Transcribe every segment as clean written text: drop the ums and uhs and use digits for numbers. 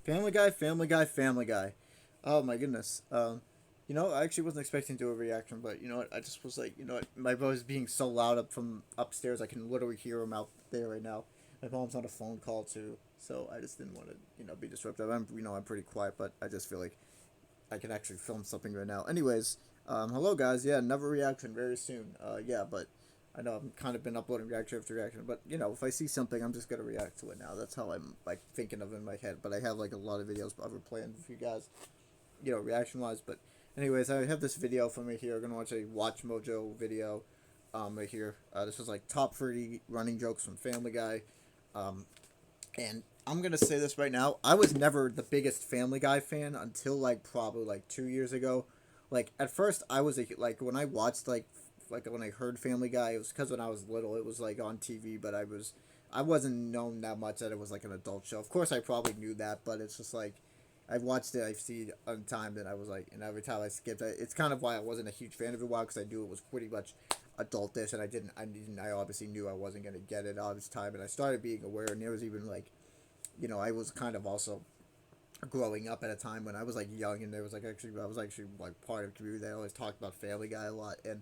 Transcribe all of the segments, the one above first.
Family Guy, Family Guy, Family Guy. Oh my goodness. I actually wasn't expecting to do a reaction, but you know what? I just was like, my brother's being so loud up from upstairs, I can literally hear him out there right now. My mom's on a phone call too, so I just didn't want to, be disruptive. I'm pretty quiet, but I just feel like I can actually film something right now. Anyways, hello guys. Yeah, another reaction very soon. Yeah, but I know I've kind of been uploading reaction after reaction, but if I see something, I'm just gonna react to it now. That's how I'm like thinking of it in my head. But I have like a lot of videos ever planned for you guys, reaction wise. But anyways, I have this video from right here. We're gonna watch a Watchmojo video, right here. This is like top 30 running jokes from Family Guy, um, and I'm gonna say this right now. I was never the biggest Family Guy fan until like probably like 2 years ago. Like at first, I was like when I watched like when I heard Family Guy, it was because when I was little, it was like on TV, but I wasn't known that much that it was like an adult show. Of course, I probably knew that, but it's just like I've watched it, I've seen it on time, and I was like, and every time I skipped it, it's kind of why I wasn't a huge fan of it. While because I knew it was pretty much adultish, and I obviously knew I wasn't gonna get it all this time, and I started being aware, and there was even like, I was kind of also growing up at a time when I was like young, and there was like I was actually like part of a community that always talked about Family Guy a lot, and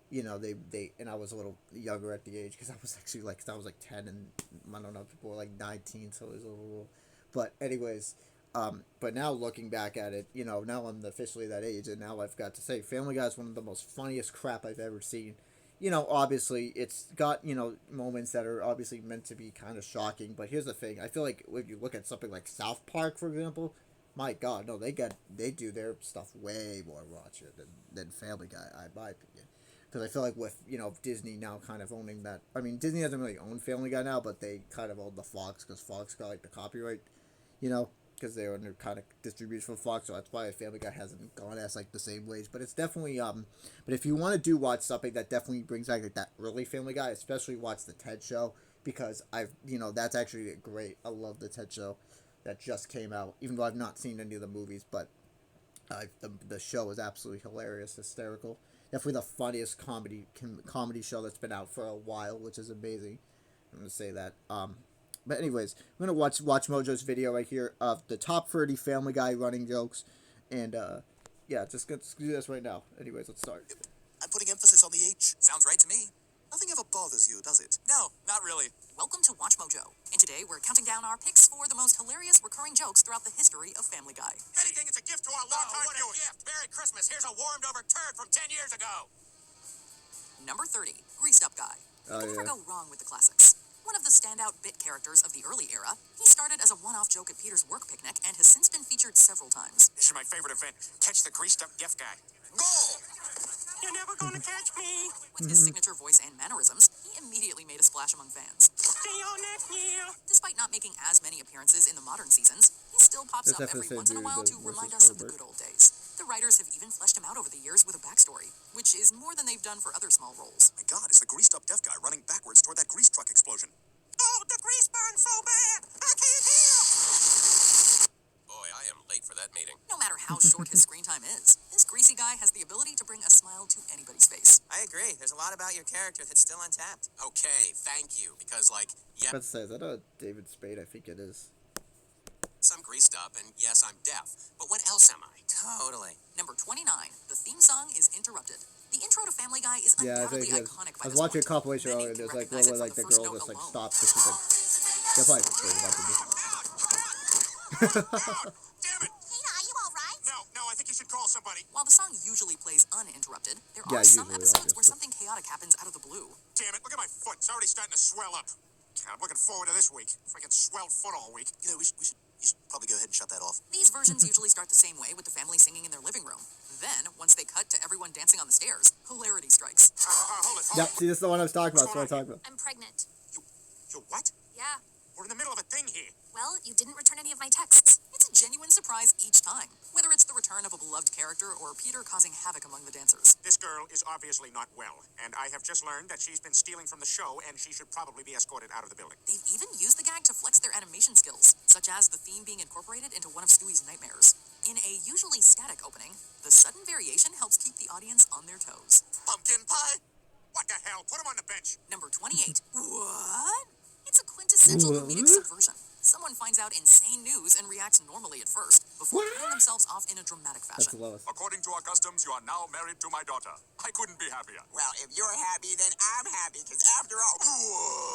they and I was a little younger at the age because I was actually like 'cause I was like 10 and I don't know people were like 19, so it was a little. But anyways, but now looking back at it, now I'm officially that age, and now I've got to say Family Guy is one of the most funniest crap I've ever seen. Obviously it's got moments that are obviously meant to be kind of shocking, but here's the thing: I feel like if you look at something like South Park, for example, my God, no, they do their stuff way more raunchier than Family Guy, in my opinion. Because I feel like with Disney now kind of owning that. I mean, Disney doesn't really own Family Guy now, but they kind of own the Fox because Fox got like the copyright, you know, because they're under kind of distribution for Fox. So that's why Family Guy hasn't gone as like the same ways. But it's definitely But if you want to do watch something that definitely brings back like that early Family Guy, especially watch the Ted Show because that's actually great. I love the Ted Show that just came out, even though I've not seen any of the movies, but the show is absolutely hilarious, hysterical. Definitely the funniest comedy show that's been out for a while, which is amazing. I'm gonna say that. But anyways, I'm gonna watch Mojo's video right here of the top 30 Family Guy running jokes, and yeah, let's do this right now. Anyways, let's start. I'm putting emphasis on the H. Sounds right to me. Nothing ever bothers you, does it? No, not really. Welcome to Watchmojo. And today we're counting down our picks for the most hilarious recurring jokes throughout the history of Family Guy. If anything, it's a gift to our longtime viewers. What a gift! Merry Christmas. Here's a warmed over turd from 10 years ago. Number 30, Greased Up Guy. Oh, You can never yeah. go wrong with the classics. One of the standout bit characters of the early era, he started as a one-off joke at Peter's work picnic and has since been featured several times. This is my favorite event. Catch the greased up gift guy. Go! You're never gonna catch me. With his signature voice and mannerisms, he immediately made a splash among fans. See you next year. Despite not making as many appearances in the modern seasons, he still pops That's up definitely every once in a dude while that to versus remind us of the Herbert. good old days. The writers have even fleshed him out over the years with a backstory, which is more than they've done for other small roles. My God, it's the greased up deaf guy running backwards toward that grease truck explosion. Oh, the grease burns so bad. I can't hear. Boy, I am late for that meeting. No matter how short his screen time is, this greasy guy has the ability to bring a smile to anybody's face. I agree. There's a lot about your character that's still untapped. Okay, thank you. Because, yeah, Let's say is that a David Spade? I think it is. I'm greased up, and yes, I'm deaf. But what else am I? Totally. Number 29, the theme song is interrupted. The intro to Family Guy is Yeah, I undoubtedly think iconic I by was watching a this point. compilation Many earlier. can There's like recognize one it where from like the first girl note just like alone. stops because she's like, just like straight about to do. Damn it. Tina, are you all right? No, I think you should call somebody. While the song usually plays uninterrupted, there Yeah, are some usually episodes where obviously. something chaotic happens out of the blue. Damn it, look at my foot. It's already starting to swell up. God, I'm looking forward to this week. Freaking swelled foot all week. You should probably go ahead and shut that off. These versions usually start the same way with the family singing in their living room. Then, once they cut to everyone dancing on the stairs, hilarity strikes. Hold it. Yep, see, this is the one I was talking about. That's what I'm talking about. I'm pregnant. You what? Yeah. We're in the middle of a thing here. Well, you didn't return any of my texts. It's a genuine surprise each time, whether it's the return of a beloved character or Peter causing havoc among the dancers. This girl is obviously not well, and I have just learned that she's been stealing from the show, and she should probably be escorted out of the building. They've even used the gag to flex their animation skills, such as the theme being incorporated into one of Stewie's nightmares. In a usually static opening, the sudden variation helps keep the audience on their toes. Pumpkin pie? What the hell? Put him on the bench. Number 28. What? It's a quintessential comedic subversion. Someone finds out insane news and reacts normally at first, before cutting themselves off in a dramatic That's fashion. Lois. According to our customs, you are now married to my daughter. I couldn't be happier. Well, if you're happy, then I'm happy, because after all...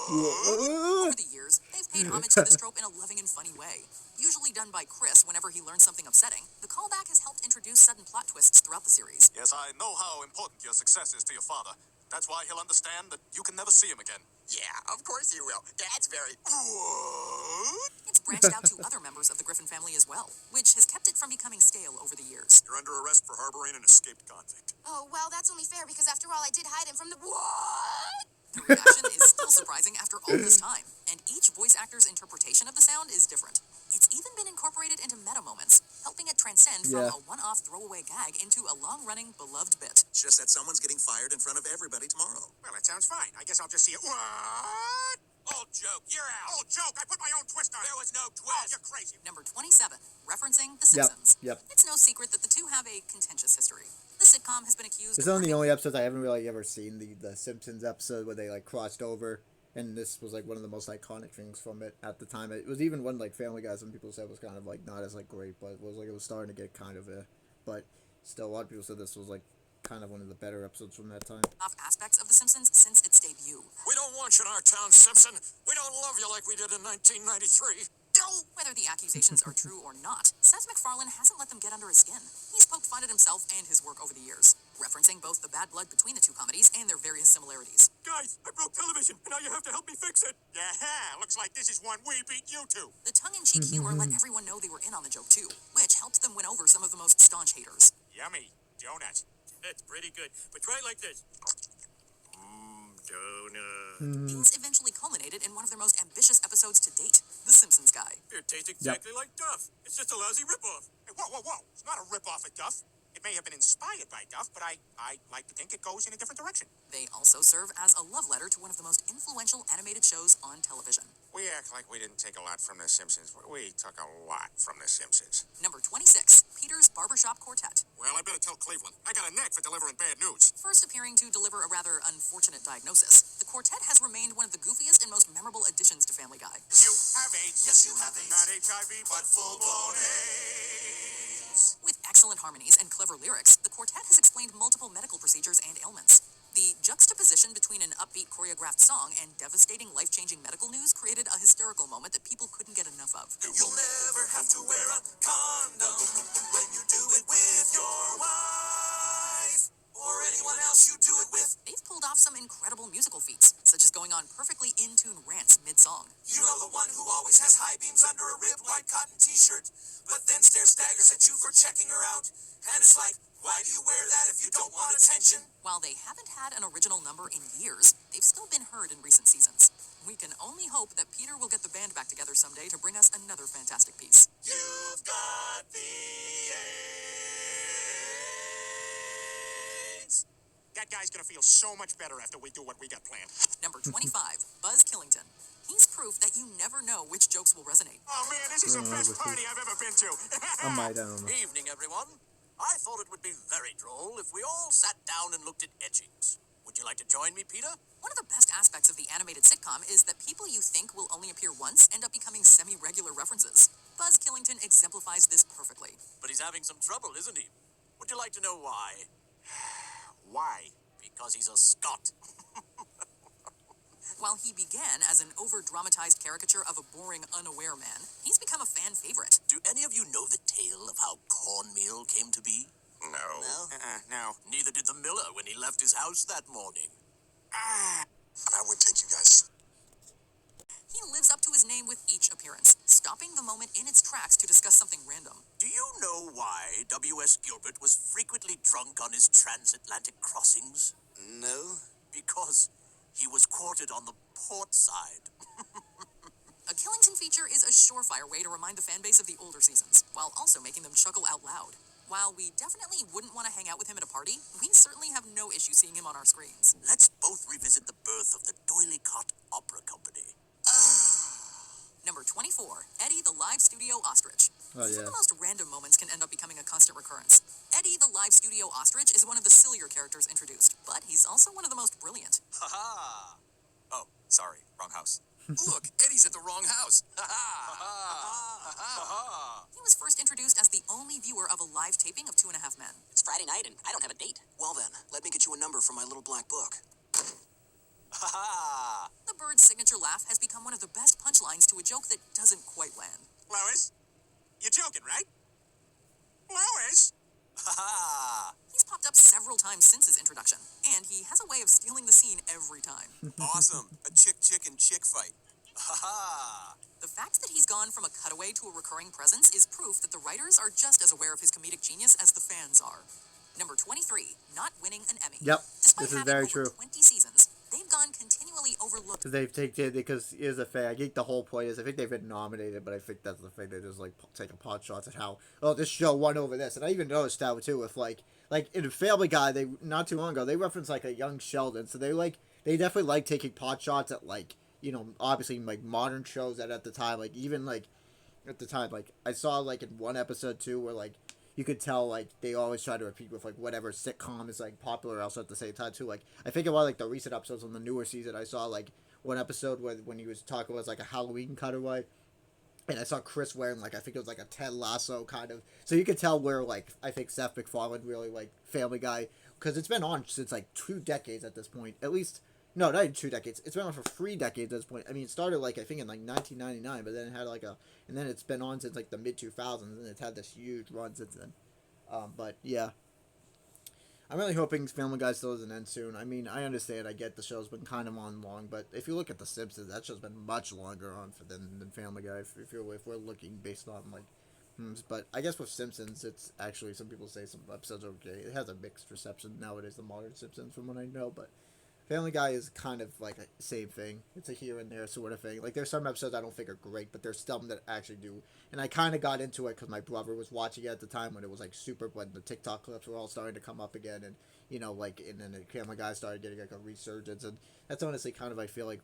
Over the years, they've paid homage to this trope in a loving and funny way. Usually done by Chris whenever he learns something upsetting, the callback has helped introduce sudden plot twists throughout the series. Yes, I know how important your success is to your father. That's why he'll understand that you can never see him again. Yeah, of course you will. Dad's very... It's branched out to other members of the Griffin family as well, which has kept it from becoming stale over the years. You're under arrest for harboring an escaped convict. Oh, well, that's only fair because after all, I did hide him from the. What? The reaction is still surprising after all this time, and each voice actor's interpretation of the sound is different. It's even been incorporated into meta moments, helping it transcend from Yeah. a one-off throwaway gag into a long-running, beloved bit. It's just that someone's getting fired in front of everybody tomorrow. Well, that sounds fine. I guess I'll just see it. What? Old joke, you're out. Oh, joke! I put my own twist on it. There was no Oh, twist. you're crazy. Number 27, referencing The Yep, Simpsons. yep. It's no secret that the two have a contentious history. The sitcom has been accused This is of one of the working- only episodes I haven't really ever seen, the Simpsons episode where they like crossed over, and this was like one of the most iconic things from it at the time. It was even one like Family Guy, some people said was kind of like not as like great, but it was starting to get kind of but still a lot of people said this was like kind of one of the better episodes from that time. off aspects of The Simpsons since its debut. We don't want you in our town, Simpson. We don't love you like we did in 1993. Whether the accusations are true or not, Seth MacFarlane hasn't let them get under his skin. He's poked fun at himself and his work over the years, referencing both the bad blood between the two comedies and their various similarities. Guys, I broke television, and now you have to help me fix it. Yeah, looks like this is one we beat you to. The tongue-in-cheek humor let everyone know they were in on the joke too, which helped them win over some of the most staunch haters. Yummy donut. It's pretty good, but try it like this. Donut. These eventually culminated in one of their most ambitious episodes to date, The Simpsons Guy. It tastes exactly like Duff. It's just a lousy ripoff. Hey, whoa. It's not a rip-off of Duff. It may have been inspired by Duff, but I like to think it goes in a different direction. They also serve as a love letter to one of the most influential animated shows on television. We act like we didn't take a lot from The Simpsons. We took a lot from The Simpsons. Number 26, Peter's Barbershop Quartet. Well, I better tell Cleveland. I got a knack for delivering bad news. First appearing to deliver a rather unfortunate diagnosis, the quartet has remained one of the goofiest and most memorable additions to Family Guy. You have AIDS. Yes, you have AIDS. Not HIV, but full-blown AIDS. With excellent harmonies and clever lyrics, the quartet has explained multiple medical procedures and ailments. The juxtaposition between an upbeat choreographed song and devastating life-changing medical news created a hysterical moment that people couldn't get enough of. You'll never have to wear a condom when you do it with your wife or anyone else you do it with. They've pulled off some incredible musical feats, such as going on perfectly in-tune rants mid-song. You know, the one who always has high beams under a ribbed white cotton t-shirt, but then stares daggers at you for checking her out. And it's like, why do you wear that if you don't want attention? While they haven't had an original number in years, they've still been heard in recent seasons. We can only hope that Peter will get the band back together someday to bring us another fantastic piece. You've got the AIDS. That guy's gonna feel so much better after we do what we got planned. Number 25, Buzz Killington. He's proof that you never know which jokes will resonate. Oh man, this is the best party I've ever been to. I don't know. Evening, everyone. I thought it would be very droll if we all sat down and looked at etchings. Would you like to join me, Peter? One of the best aspects of the animated sitcom is that people you think will only appear once end up becoming semi-regular references. Buzz Killington exemplifies this perfectly. But he's having some trouble, isn't he? Would you like to know why? Why? Because he's a Scot. While he began as an over-dramatized caricature of a boring, unaware man, he's become a fan favorite. Do any of you know the tale of how cornmeal came to be? No. No. Neither did the miller when he left his house that morning. I would take you guys. He lives up to his name with each appearance, stopping the moment in its tracks to discuss something random. Do you know why W.S. Gilbert was frequently drunk on his transatlantic crossings? No? Because he was quartered on the port side. A Killington feature is a surefire way to remind the fanbase of the older seasons, while also making them chuckle out loud. While we definitely wouldn't want to hang out with him at a party, we certainly have no issue seeing him on our screens. Let's both revisit the birth of the Doylicott Opera Company. Number 24, Eddie the Live Studio Ostrich. Oh, Even yeah. the most random moments can end up becoming a constant recurrence. Eddie the Live Studio Ostrich is one of the sillier characters introduced, but he's also one of the most brilliant. Ha-ha! Oh, sorry, wrong house. Look, Eddie's at the wrong house. Ha ha! Ha ha! He was first introduced as the only viewer of a live taping of 2.5 Men. It's Friday night and I don't have a date. Well then, let me get you a number from my little black book. Ha ha! The bird's signature laugh has become one of the best punchlines to a joke that doesn't quite land. Lois? You're joking, right? Lois? Ha ha! He's popped up several times since his introduction, and he has a way of stealing the scene every time. Awesome! A chick and chick fight. Ha ha! The fact that he's gone from a cutaway to a recurring presence is proof that the writers are just as aware of his comedic genius as the fans are. Number 23, not winning an Emmy. Yep, Despite this is having very over true. 20 seasons, they've gone continually overlooked. They've taken, because here's the thing. I think the whole point is I think they've been nominated, but I think that's the thing. They just like taking pot shots at how this show won over this, and I even noticed that too with like in Family Guy, they not too long ago they referenced like a young Sheldon, so they definitely like taking pot shots at like obviously like modern shows that at the time like even like at the time like I saw like in one episode too where like you could tell like they always try to repeat with like whatever sitcom is like popular also at the same time too. Like I think about like the recent episodes on the newer season, I saw like one episode where when he was talking was like a Halloween cutaway, and I saw Chris wearing like I think it was like a Ted Lasso kind of, so you could tell where like I think Seth MacFarlane really like Family Guy, because it's been on since like 2 decades at this point, at least. No, not even 2 decades. It's been on for 3 decades at this point. I mean, it started like I think in like 1999, but then it had like and then it's been on since like the mid 2000s, and it's had this huge run since then. But yeah, I'm really hoping Family Guy still doesn't end soon. I mean, I understand. I get the show's been kind of on long, but if you look at The Simpsons, that show's been much longer on than Family Guy. If we're looking based on like, but I guess with Simpsons, it's actually some people say some episodes are okay. It has a mixed reception nowadays, the modern Simpsons, from what I know, but Family Guy is kind of like a same thing. It's a here and there sort of thing. Like there's some episodes I don't think are great, but there's some that actually do. And I kind of got into it because my brother was watching it at the time when it was like super, when the TikTok clips were all starting to come up again, and and then the Family Guy started getting like a resurgence, and that's honestly kind of I feel like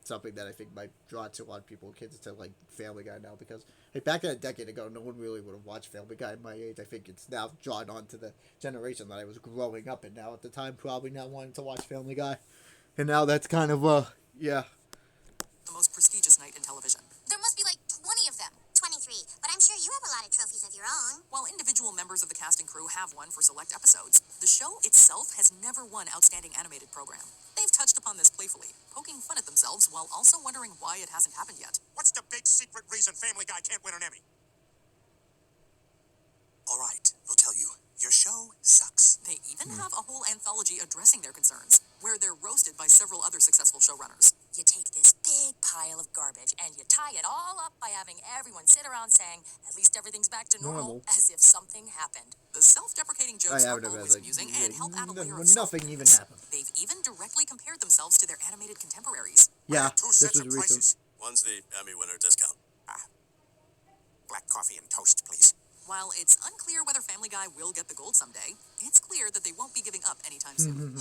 something that I think might draw to a lot of people, kids, to like Family Guy now, because like back a decade ago, no one really would have watched Family Guy my age. I think it's now drawn on to the generation that I was growing up in now at the time, probably not wanting to watch Family Guy, and now that's kind of yeah. The most prestigious night in television. There must be like 20 of them. 23, but I'm sure you have a lot of trophies of your own. While individual members of the cast and crew have won for select episodes, the show itself has never won Outstanding Animated Program. They've touched upon this playfully, poking fun at themselves while also wondering why it hasn't happened yet. What's the big secret reason Family Guy can't win an Emmy? All right, we'll tell you. Your show sucks. They even have a whole anthology addressing their concerns, where they're roasted by several other successful showrunners. You take this big pile of garbage and you tie it all up by having everyone sit around saying, at least everything's back to normal, as if something happened. The self-deprecating jokes are always amusing and help add a layer of nothing even happened. They've even directly compared themselves to their animated contemporaries. Yeah, Two this sets was of recent. prices. One's the Emmy winner discount. Black coffee and toast, please. While it's unclear whether Family Guy will get the gold someday, it's clear that they won't be giving up anytime soon.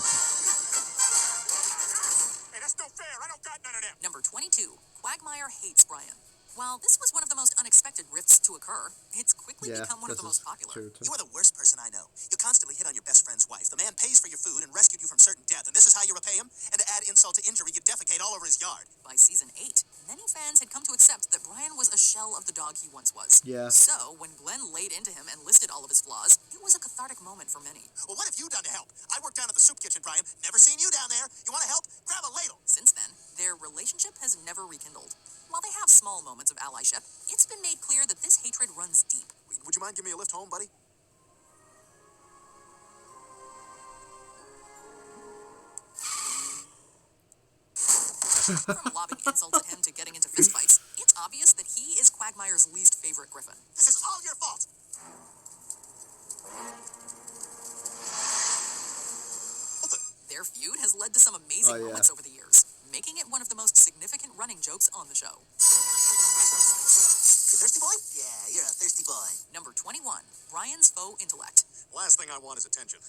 Hey, that's no fair. I don't got none of them. Number 22, Quagmire hates Brian. While this was one of the most unexpected rifts to occur, it's quickly Yeah, become one of the this most is popular. true, too. You are the worst person I know. You constantly hit on your best friend's wife. The man pays for your food and rescued you from certain death, and this is how you repay him? And to add insult to injury, you defecate all over his yard. By season 8, many fans had come to accept that Brian was a shell of the dog he once was. Yeah. So, when Glenn laid into him and listed all of his flaws, it was a cathartic moment for many. Well, what have you done to help? I work down at the soup kitchen, Brian. Never seen you down there. You want to help? Grab a ladle. Since then, their relationship has never rekindled. While they have small moments of allyship, it's been made clear that this hatred runs deep. Would you mind giving me a lift home, buddy? From lobbing insults at him to getting into fistfights, it's obvious that he is Quagmire's least favorite Griffin. This is all your fault. Their feud has led to some amazing moments over the years, making it one of the most significant running jokes on the show. You thirsty boy? Yeah, you're a thirsty boy. Number 21, Brian's faux intellect. Last thing I want is attention.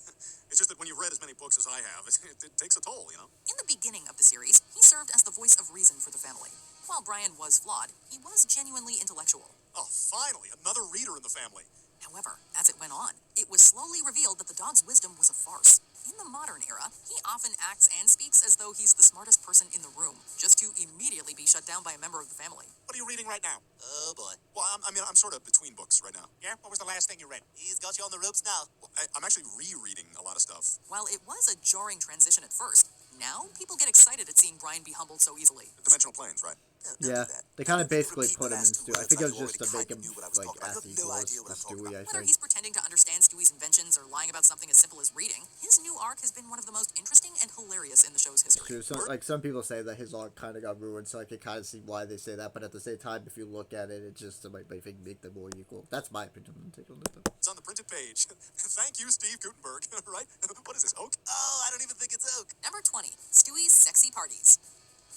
It's just that when you've read as many books as I have, it takes a toll, you know? In the beginning of the series, he served as the voice of reason for the family. While Brian was flawed, he was genuinely intellectual. Oh, finally, another reader in the family. However, as it went on, it was slowly revealed that the dog's wisdom was a farce. In the modern era, he often acts and speaks as though he's the smartest person in the room, just to immediately be shut down by a member of the family. What are you reading right now? Oh, boy. Well, I'm sort of between books right now. Yeah? What was the last thing you read? He's got you on the ropes now. Well, I'm actually rereading a lot of stuff. While it was a jarring transition at first, now people get excited at seeing Brian be humbled so easily. Dimensional planes, right? Don't Yeah, do that. they kind of Don't basically repeat put the him in last two Stewie. I words think it like was you just to already make kinda him knew what I was like talking about. as You have no equal idea what to I'm talking Stewie. I Whether think. he's pretending to understand Stewie's inventions or lying about something as simple as reading, his new arc has been one of the most interesting and hilarious in the show's history. True. Some people say that his arc kind of got ruined, so I can kind of see why they say that. But at the same time, if you look at it, it's just to make them more equal. That's my opinion. Take a look at them. It's on the printed page. Thank you, Steve Gutenberg. Right? What is this, oak? Oh, I don't even think it's oak. Number 20, Stewie's sexy parties.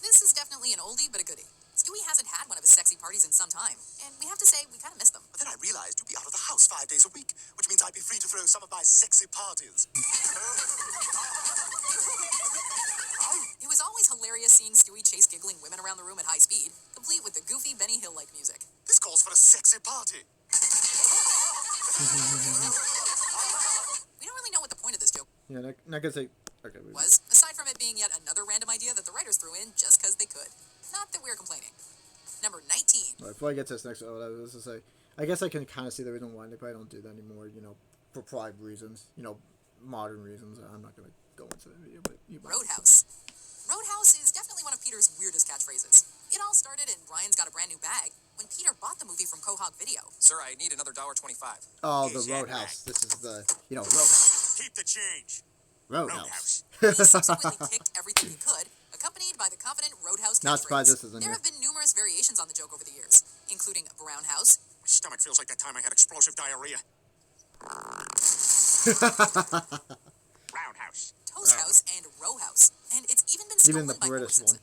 This is definitely an oldie but a goodie. Stewie hasn't had one of his sexy parties in some time, and we have to say we kind of miss them. But then I realized you'd be out of the house 5 days a week, which means I'd be free to throw some of my sexy parties. It was always hilarious seeing Stewie chase giggling women around the room at high speed, complete with the goofy Benny Hill-like music. This calls for a sexy party. We don't really know what the point of this joke Yeah, not gonna say. Okay. was, aside from it being yet another random idea that the writers threw in just because they could. Not that we're complaining. Number 19. Right, before I get to this next one, I was to say, I guess I can kind of see the reason why they probably don't do that anymore. For pride reasons. Modern reasons. I'm not gonna go into the video, but Roadhouse. Roadhouse is definitely one of Peter's weirdest catchphrases. It all started in Brian's Got a Brand New Bag when Peter bought the movie from Quahog Video. Sir, I need another $1.25. Oh, the Is that Roadhouse. right? This is the Roadhouse. Keep the change. Roadhouse. He subsequently kicked everything he could, accompanied by the confident Roadhouse catchphrase. Not surprised this isn't There here. have been numerous variations on the joke over the years, including Brown House, My stomach feels like that time I had explosive diarrhea. Roundhouse. Toast House, and Row House. And it's even been stolen Even the by British Morrison's.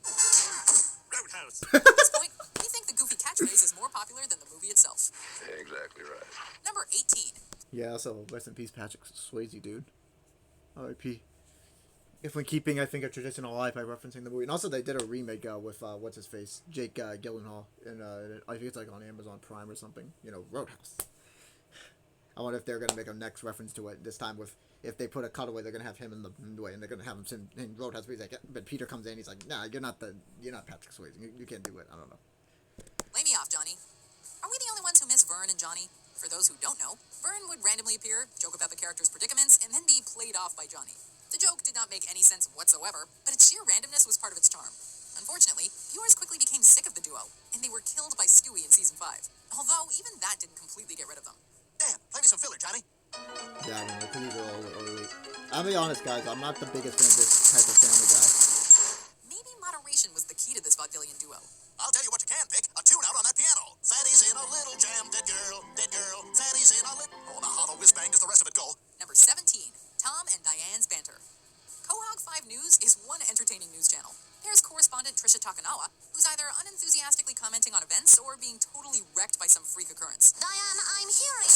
one. Roadhouse. At this point, we think the goofy catchphrase is more popular than the movie itself. Exactly right. Number 18. Yeah, also, rest in peace, Patrick Swayze, dude. R.I.P. If we're keeping, I think, a tradition alive by referencing the movie. And also, they did a remake with, what's-his-face? Jake Gyllenhaal. And I think it's, like, on Amazon Prime or something. Roadhouse. I wonder if they're going to make a next reference to it. This time with, if they put a cutaway, they're going to have him in the way. And they're going to have him in Roadhouse. But Peter comes in, he's like, nah, you're not Patrick Swayze. You can't do it. I don't know. Lay me off, Johnny. Are we the only ones who miss Vern and Johnny? For those who don't know, Vern would randomly appear, joke about the character's predicaments, and then be played off by Johnny. The joke did not make any sense whatsoever, but its sheer randomness was part of its charm. Unfortunately, viewers quickly became sick of the duo, and they were killed by Stewie in season 5. Although, even that didn't completely get rid of them. Damn, play me some filler, Johnny. Yeah, I don't know. These are all early. I'll be honest, guys. I'm not the biggest fan of this type of Family Guy. Maybe moderation was the key to this vaudevillian duo. I'll tell you what you can pick. A tune out on that piano. Fatty's in a little jam, dead girl, dead girl. Fatty's in a little... Oh, now how the whiz bang does the rest of it go? Number 17, Tom and Diane's banter. Quahog 5 News is one entertaining news channel. There's correspondent Trisha Takanawa, who's either unenthusiastically commenting on events or being totally wrecked by some freak occurrence. Diane, I'm hearing.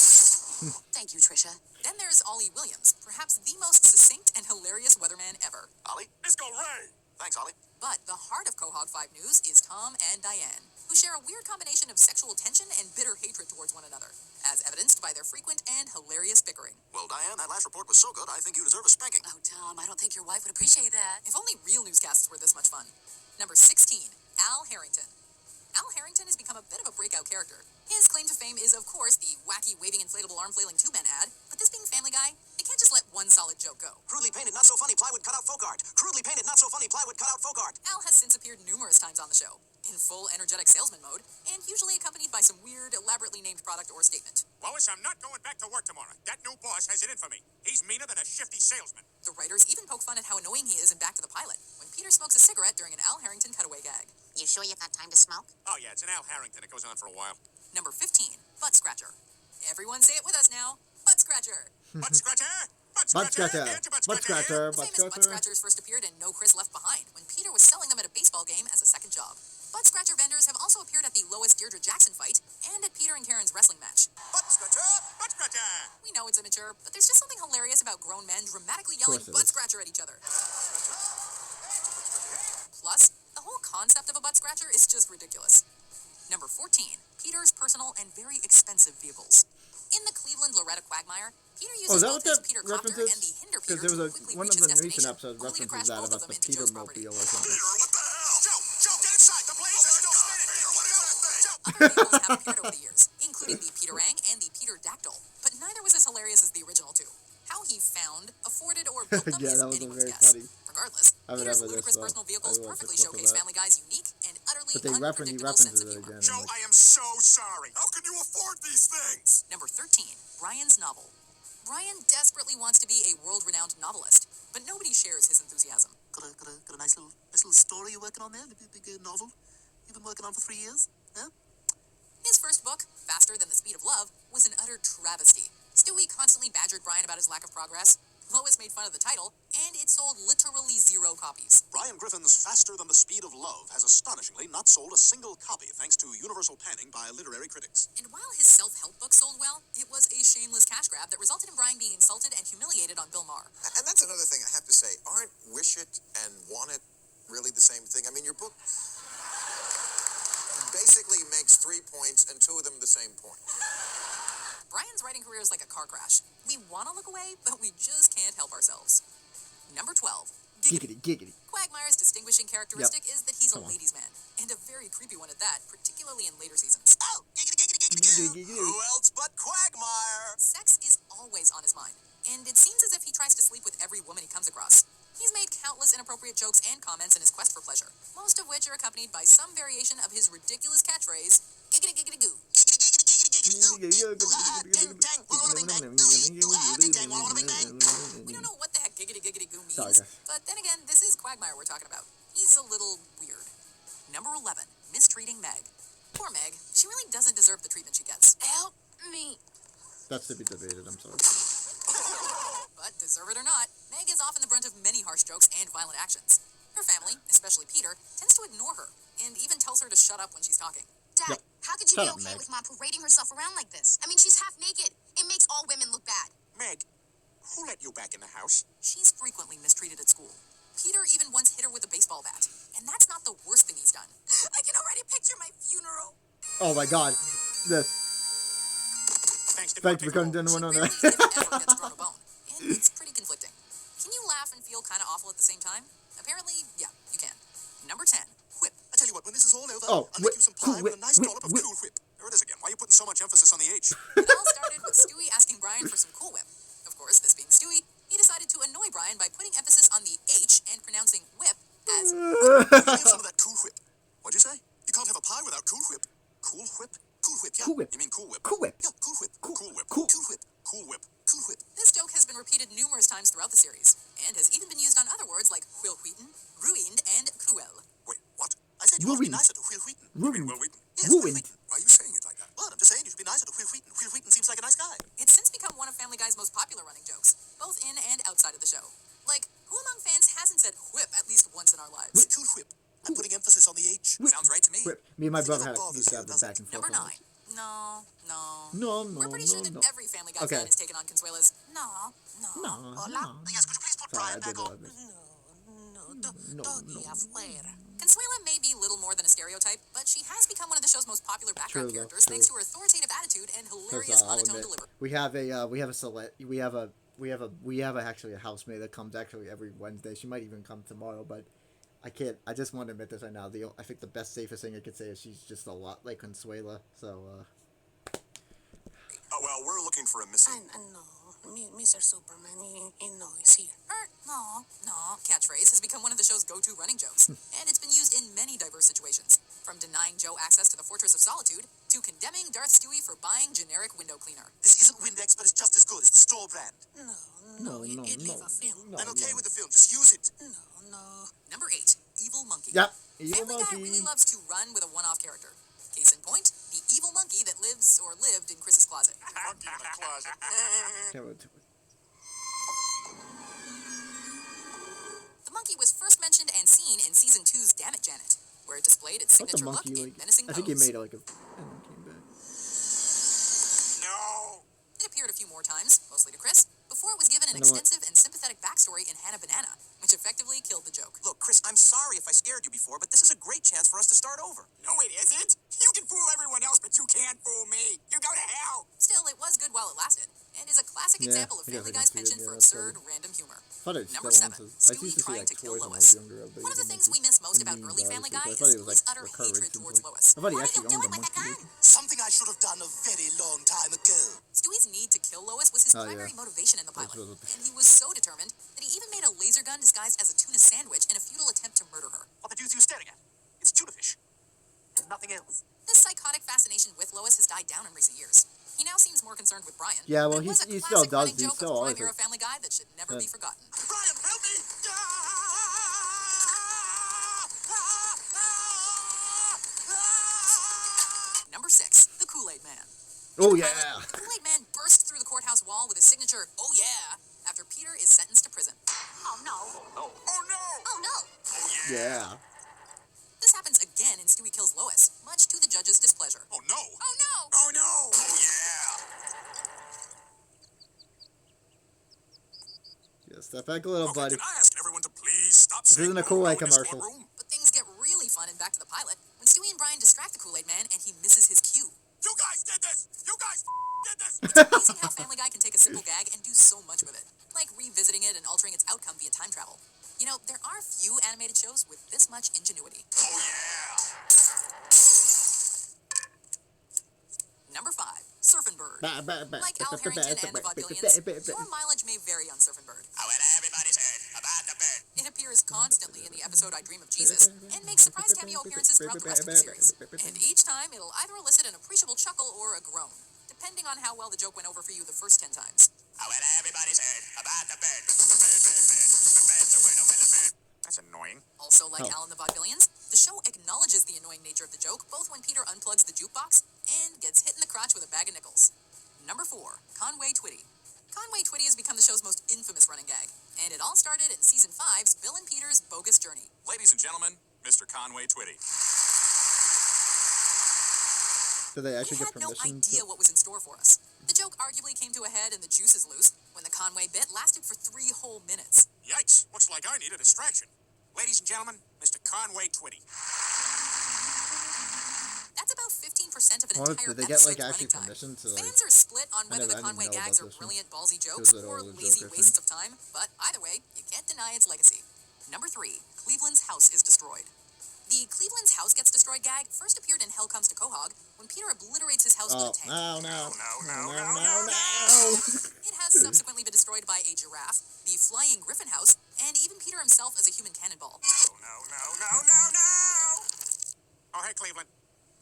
Thank you, Trisha. Then there's Ollie Williams, perhaps the most succinct and hilarious weatherman ever. Ollie? Disco Ray. Thanks, Ollie. But the heart of Quahog 5 News is Tom and Diane, who share a weird combination of sexual tension and bitter hatred towards one another, as evidenced by their frequent and hilarious bickering. Well, Diane, that last report was so good, I think you deserve a spanking. Oh, Tom, I don't think your wife would appreciate that. If only real newscasts were this much fun. Number 16, Al Harrington. Al Harrington has become a bit of a breakout character. His claim to fame is, of course, the wacky waving inflatable arm flailing two-man ad, but this being Family Guy, they can't just let one solid joke go. Crudely painted, not so funny, plywood cut out folk art. Crudely painted, not so funny, plywood cut out folk art. Al has since appeared numerous times on the show, in full energetic salesman mode, and usually accompanied by some weird, elaborately named product or statement. Lois, I'm not going back to work tomorrow. That new boss has it in for me. He's meaner than a shifty salesman. The writers even poke fun at how annoying he is in Back to the Pilot, when Peter smokes a cigarette during an Al Harrington cutaway gag. You sure you got time to smoke? Oh, yeah, it's an Al Harrington. It goes on for a while. Number 15, Butt Scratcher. Everyone say it with us now. Butt Scratcher. Butt scratcher? Butt Butt scratcher? scratcher. Get your Butt scratcher. The Butt famous Butt scratcher. Scratchers first appeared in No Chris Left Behind, when Peter was selling them at a baseball game as a second job. Butt Scratcher vendors have also appeared at the Lois Deirdre Jackson fight and at Peter and Karen's wrestling match. Butt scratcher! Butt scratcher! We know it's immature, but there's just something hilarious about grown men dramatically yelling Of course it Butt is. Scratcher at each other. Plus, the whole concept of a butt scratcher is just ridiculous. Number 14, Peter's personal and very expensive vehicles. In the Cleveland Loretta Quagmire, Peter Oh, uses is that both what his that Peter reference Copter is? and the Hinder because Peter there was to quickly one reach of its the recent destination, episodes only to references crash that both of about them the into Peter Joe's property. mobile or something. Peter, what the hell? Joe, get inside. The blaze is still spinning. Peter, what is that thing? Other vehicles have appeared over the years, including the Peterang and the Peter Dactyl, but neither was as hilarious as the original two. How he found, afforded, or built them Yeah, is that was a anyone's very guess. funny. Regardless, I would Peter's have this ludicrous though. personal I vehicles will watch a perfectly clip of showcase that. Family Guy's unique and utterly But he unpredictable sense references of it humor. again. Joe, Like, I am so sorry. How can you afford these things? Number 13, Brian's novel. Brian desperately wants to be a world-renowned novelist, but nobody shares his enthusiasm. Got a nice little story you're working on there? Big novel you've been working on for 3 years? Huh? His first book, Faster Than the Speed of Love, was an utter travesty. Stewie constantly badgered Brian about his lack of progress. Lois made fun of the title, and it sold literally 0 copies. Brian Griffin's Faster Than the Speed of Love has astonishingly not sold a single copy thanks to universal panning by literary critics. And while his self-help book sold well, it was a shameless cash grab that resulted in Brian being insulted and humiliated on Bill Maher. And that's another thing I have to say. Aren't Wish It and Want It really the same thing? I mean, your book basically makes 3 points and 2 of them the same point. Brian's writing career is like a car crash. We want to look away, but we just can't help ourselves. Number 12. giggity, giggity. Quagmire's distinguishing characteristic is that he's a ladies' man, and a very creepy one at that, particularly in later seasons. Oh, who else but Quagmire? Sex is always on his mind, and it seems as if he tries to sleep with every woman he comes across. He's made countless inappropriate jokes and comments in his quest for pleasure, most of which are accompanied by some variation of his ridiculous catchphrase, giggity giggity goo. We don't know what the heck giggity giggity goo means, Sorry, guys. but then again, this is Quagmire we're talking about. He's a little weird. Number 11, mistreating Meg. Poor Meg. She really doesn't deserve the treatment she gets. Help me. That's to be debated, I'm sorry. But deserve it or not, Meg is often the brunt of many harsh jokes and violent actions. Her family, especially Peter, tends to ignore her, and even tells her to shut up when she's talking. Dad, Yep. how could you Shut be up, okay Meg. with Mom parading herself around like this? I mean, she's half naked. It makes all women look bad. Meg, who let you back in the house? She's frequently mistreated at school. Peter even once hit her with a baseball bat, and that's not the worst thing he's done. I can already picture my funeral. Oh my god. This. Thanks to Thanks for coming Cortico. down one She on rarely, that. if ever, gets thrown a bone, and it's pretty conflicting. Can you laugh and feel kind of awful at the same time? Apparently, yeah, you can. Number 10, whip. I tell you what, when this is all over, Oh, I'll whip, make you some cool pie whip, with a nice whip, dollop of whip. Cool Whip. There it is again. Why are you putting so much emphasis on the H? It all started with Stewie asking Brian for some Cool Whip. Of course, this being Stewie, he decided to annoy Brian by putting emphasis on the H and pronouncing whip as Can I have some of that Cool Whip? What'd you say? You can't have a pie without Cool Whip. Cool Whip? Cool Whip, yeah. Cool Whip. You mean Cool Whip? Cool Whip. Yeah, Cool Whip. Cool- Cool Whip. cool- Cool Whip. Cool Whip. Cool Whip. This joke has been repeated numerous times throughout the series, and has even been used on other words like whilwheaten, ruined, and cruel. Wait, what? I said you ought to be Ruined. nicer to Will Wheaton. Ruined. Will Wheaton. Yes, Will Ruined. Wheaton. Why are you saying it like that? Well, I'm just saying you should be nicer to Will Wheaton. Will Wheaton seems like a nice guy. It's since become one of Family Guy's most popular running jokes, both in and outside of the show. Like, who among fans hasn't said whip at least once in our lives? Cool Whip. I'm putting emphasis on the H. Whip. Sounds right to me. Whip. Me and my I think brother that had bothers used to you, have this doesn't back and forth. Number on 9. it. No. No, We're pretty sure that no. every Family Guy Okay. fan has taken on Consuela's No, Hola. no. Yes, could you please put Sorry, I Brian did back on? love it. No, no. afuera. Consuela may be little more than a stereotype, but she has become one of the show's most popular background True, though, characters true. thanks to her authoritative attitude and hilarious I'll monotone admit, delivery. we have actually a housemate that comes actually every Wednesday. She might even come tomorrow, but I can't. I just want to admit this right now. I think the best, safest thing I could say is she's just a lot like Consuela. So, Oh, well, we're looking for a missing. No, Mr. Superman, he no is here. No catchphrase has become one of the show's go-to running jokes, and it's been used in many diverse situations, from denying Joe access to the Fortress of Solitude to condemning Darth Stewie for buying generic window cleaner. This isn't Windex, but it's just as good. It's the store brand. no, It no. leave a film. No, I'm okay no. with the film. Just use it. No. Number 8, Evil Monkey. Yep. Evil Family Guy monkey. really loves to run with a one-off character. Case in point, the evil monkey that lives or lived in Chris's closet. Monkey in the closet. Can't wait to- The monkey was first mentioned and seen in season 2's Damn It, Janet, where it displayed its What's the signature look monkey in like? menacing I think he pose. made it like a. And then came back. No. It appeared a few more times, mostly to Chris, before it was given an You know what? extensive and sympathetic backstory in Hannah Banana, which effectively killed the joke. Look, Chris, I'm sorry if I scared you before, but this is a great chance for us to start over. No, it isn't. You can fool everyone else, but you can't fool me. You go to hell. Still, it was good while it lasted, and is is a classic Yeah, example of I guess Family I can Guy's see it. penchant Yeah, for that's absurd, funny. random humor. I thought it Number still 7, owns I used Stewie to see trying like to kill toys when I Lois. was younger of One of the things we miss most about early Family Guy is Stewie's utter hatred towards Lois. I thought he What are actually you owned doing a with the monkey. gun? Something I should have done a very long time ago. Stewie's need to kill Lois was his Oh, primary yeah. motivation in the pilot, That's what- and he was so determined that he even made a laser gun disguised as a tuna sandwich in a futile attempt to murder her. What the deuce are you staring at? It's tuna fish. And nothing else. This psychotic fascination with Lois has died down in recent years. He now seems more concerned with Brian. Yeah, well, That was a he still classic does. running He joke still of always Prime Era has- Family Guy that should never be forgotten. Brian, help me! Number 6, the Kool-Aid Man. Oh In the yeah. pilot, the Kool-Aid Man burst through the courthouse wall with his signature, "Oh yeah," after Peter is sentenced to prison. Oh no. Oh no! Oh no. Yeah. This happens again in Stewie Kills Lois, much to the judge's displeasure. Oh no! Oh no! Oh no! Oh yeah! Yeah, step back a little, Okay, buddy. can I ask everyone to please stop This saying isn't a oh Kool-Aid no in this commercial. courtroom? But things get really fun in Back to the Pilot when Stewie and Brian distract the Kool-Aid Man and he misses his cue. You guys did this! You guys did this! It's amazing how Family Guy can take a simple gag and do so much with it, like revisiting it and altering its outcome via time travel. You know, there are few animated shows with this much ingenuity. Oh yeah! Number 5, Surfin' Bird. Like Al Harrington and the Vaudevillians, your mileage may vary on Surfin' Bird. Oh, and everybody's heard about the bird. It appears constantly in the episode I Dream of Jesus and makes surprise cameo appearances throughout the rest of the series. And each time, it'll either elicit an appreciable chuckle or a groan, depending on how well the joke went over for you the first 10 times. Oh, and everybody's heard about the bird. The bird, bird, bird. The bird's a winner with the bird. That's annoying. Also, like Oh. Al and the Vaudevillians, the show acknowledges the annoying nature of the joke, both when Peter unplugs the jukebox and gets hit in the crotch with a bag of nickels. Number 4, Conway Twitty. Conway Twitty has become the show's most infamous running gag, and it all started in Season 5's Bill and Peter's Bogus Journey. Ladies and gentlemen, Mr. Conway Twitty. Did they We actually get had no permission idea to? what was in store for us. The joke arguably came to a head and the juices loose when the Conway bit lasted for 3 whole minutes. Yikes, looks like I need a distraction. Ladies and gentlemen, Mr. Conway Twitty. That's about 15% of an Well, entire did they get like episode's actually running time. permission to like? Fans are split on whether I the didn't Conway know gags about are this one. brilliant ballsy jokes Is it or all a lazy joke, I wastes of time, but either way, you can't deny its legacy. Number 3, Cleveland's house is destroyed. The Cleveland's house gets destroyed gag first appeared in Hell Comes to Quahog when Peter obliterates his house Oh with a tank. no! No. It has subsequently been destroyed by a giraffe, the flying griffin house, and even Peter himself as a human cannonball. No. Oh, hey, Cleveland.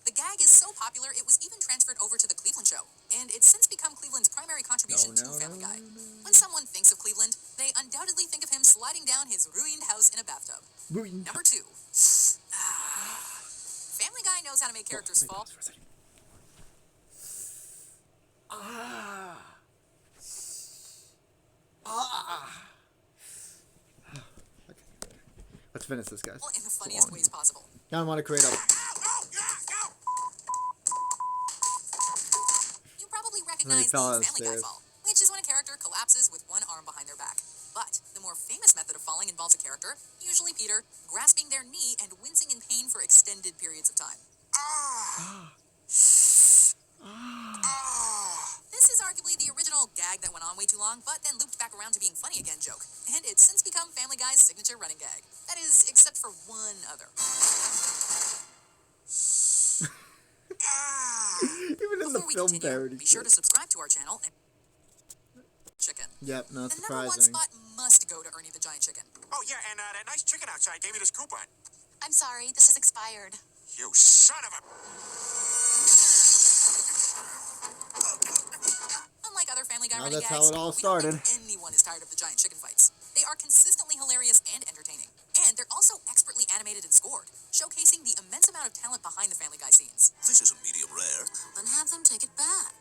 The gag is so popular, it was even transferred over to The Cleveland Show, and it's since become Cleveland's primary contribution to Family Guy. When someone thinks of Cleveland, they undoubtedly think of him sliding down his ruined house in a bathtub. Number 2. Family Guy knows how to make characters fall. Let's finish this, guys. In the funniest ways possible. I don't want to create a. You probably recognize the fell Family Guy downstairs. fall, which is when a character collapses with one arm behind their back. But the more famous method of falling involves a character, usually Peter, grasping their knee and wincing in pain for extended periods of time. This is arguably the original gag that went on way too long, but then looped back around to being funny again joke. And it's since become Family Guy's signature running gag. That is, except for one other. Even in the Before we film continue, parody. be sure to subscribe to our channel and chicken. Yep, not The number 1 surprising. spot must go to Ernie the Giant Chicken. Oh, yeah, and that nice chicken outside gave me this coupon. I'm sorry, this is expired. You son of a... Unlike other Family Guy Now running that's gags, how it all we don't started. think anyone is tired of the giant chicken fights. They are consistently hilarious and entertaining. And they're also expertly animated and scored, showcasing the immense amount of talent behind the Family Guy scenes. This isn't medium rare. Then have them take it back.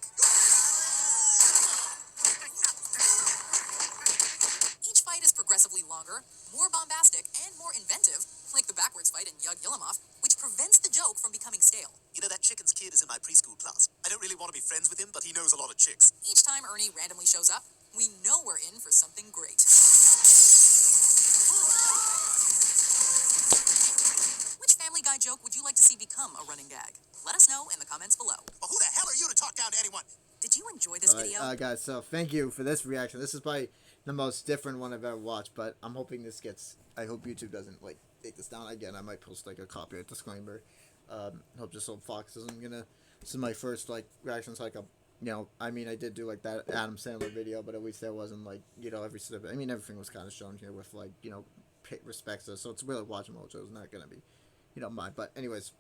Each fight is progressively longer, more bombastic, and more inventive, like the backwards fight in Yug Yillimov, which prevents the joke from becoming stale. You know, that chicken's kid is in my preschool class. I don't really want to be friends with him, but he knows a lot of chicks. Each time Ernie randomly shows up, we know we're in for something great. Which Family Guy joke would you like to see become a running gag? Let us know in the comments below. Well, who the hell are you to talk down to anyone? Did you enjoy this video. Guys, so thank you for this reaction. This is probably the most different one I've ever watched, but I'm hoping this gets. I hope YouTube doesn't like take this down again. I might post like a copyright disclaimer. Hope just so Fox isn't gonna. This is my first like reaction to like a. You know, I mean, I did do like that Adam Sandler video, but at least there wasn't like every step. I mean, everything was kind of shown here with like respects us. So it's really Watchmojo. It's not gonna be mine. But anyways.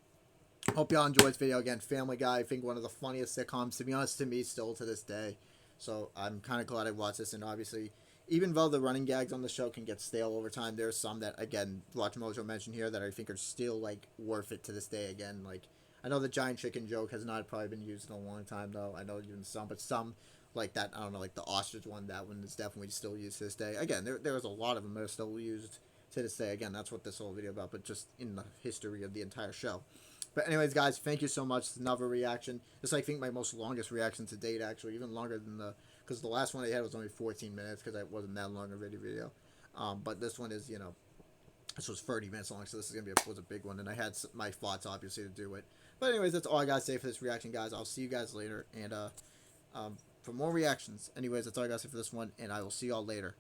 Hope y'all enjoyed this video. Again, Family Guy, I think one of the funniest sitcoms, to be honest, to me, still to this day. So I'm kind of glad I watched this. And obviously, even though the running gags on the show can get stale over time, there's some that, again, Watchmojo mentioned here that I think are still, like, worth it to this day. Again, like, I know the giant chicken joke has not probably been used in a long time, though. I know even some, but some, like that, I don't know, like the ostrich one, that one is definitely still used to this day. Again, there was a lot of them that are still used to this day. Again, that's what this whole video about, but just in the history of the entire show. But anyways, guys, thank you so much. It's another reaction. This is, I think, my most longest reaction to date, actually. Even longer than because the last one I had was only 14 minutes because it wasn't that long a video. But this one is, this was 30 minutes long, so this is going to was a big one. And I had my thoughts, obviously, to do it. But anyways, that's all I got to say for this reaction, guys. I'll see you guys later. And for more reactions, anyways, that's all I got to say for this one. And I will see y'all later.